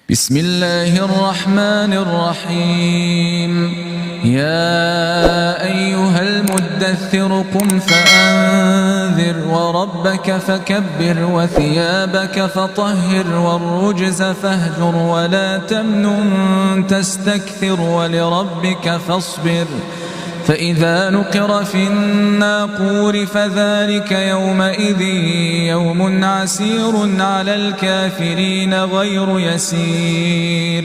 بسم الله الرحمن الرحيم. يا أيها المدثر قم فأنذر وربك فكبر وثيابك فطهر والرجز فاهجر ولا تمنن تستكثر ولربك فاصبر فإذا نقر في الناقور فذلك يومئذ يوم عسير على الكافرين غير يسير.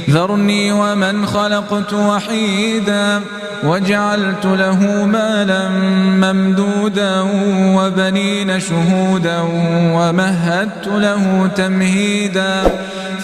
ذرني ومن خلقت وحيدا وجعلت له مالا ممدودا وبنين شهودا ومهدت له تمهيدا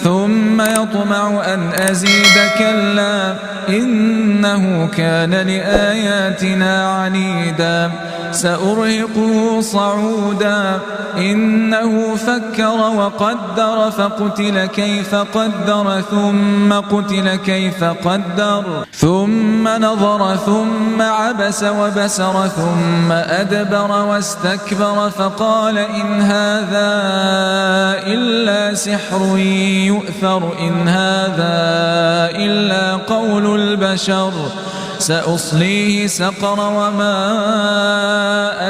ثم يطمع أن أزيد كلا إنه كان لآياتنا عنيدا سأرهقه صعودا إنه فكر وقدر فقتل كيف قدر ثم قتل كيف قدر ثم نظر ثم عبس وبسر ثم أدبر واستكبر فقال إن هذا إلا سحر يؤثر إن هذا إلا قول البشر سأصليه سقر وما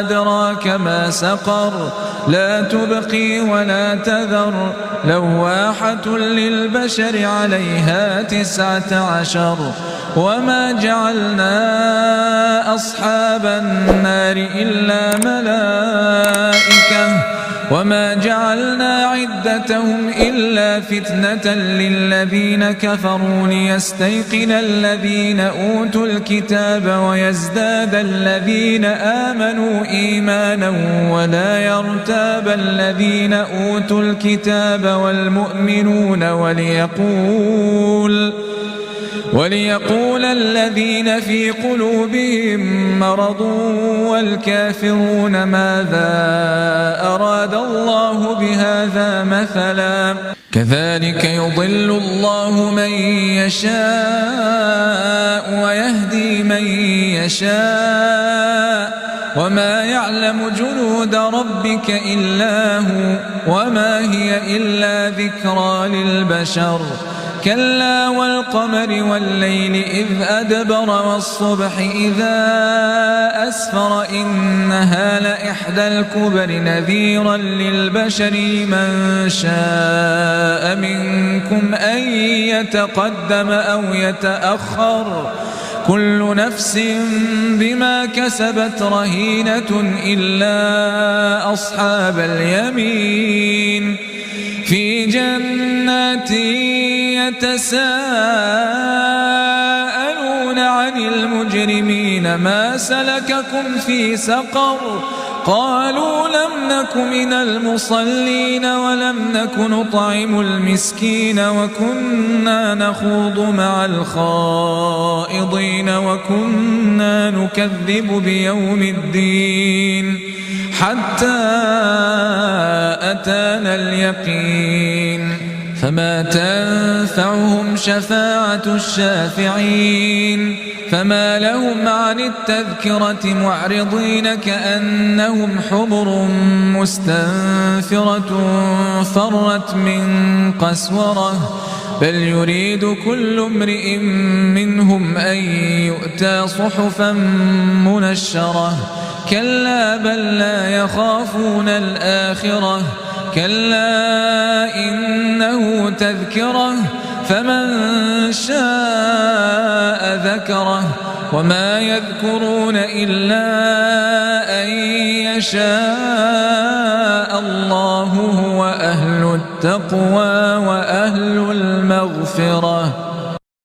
أدراك ما سقر لا تبقي ولا تذر لواحة للبشر عليها 19 وما جعلنا أصحاب النار إلا ملائكة وما جعلنا عدتهم إلا فتنة للذين كفروا ليستيقن الذين أوتوا الكتاب ويزداد الذين آمنوا إيمانا ولا يرتاب الذين أوتوا الكتاب والمؤمنون وليقول الذين في قلوبهم مرض والكافرون ماذا أراد الله بهذا مثلا كذلك يضل الله من يشاء ويهدي من يشاء وما يعلم جنود ربك إلا هو وما هي إلا ذكرى للبشر كلا والقمر والليل إذ أدبر والصبح إذا أسفر إنها لإحدى الكبر نذيرا للبشر من شاء منكم أن يتقدم أو يتأخر كل نفس بما كسبت رهينة إلا أصحاب اليمين في جنات يتساءلون عن المجرمين ما سلككم في سقر قالوا لم نك من المصلين ولم نك نطعم المسكين وكنا نخوض مع الخائضين وكنا نكذب بيوم الدين حتى أتانا اليقين فما تنفعهم شفاعة الشافعين فما لهم عن التذكرة معرضين كأنهم حمر مستنفرة فرت من قسورة بل يريد كل امرئ منهم أن يؤتى صحفا منشرة كلا بل لا يخافون الآخرة كلا إنه تذكرة فمن شاء ذكره وما يذكرون إلا أن يشاء الله هو أهل التقوى وأهل المغفرة.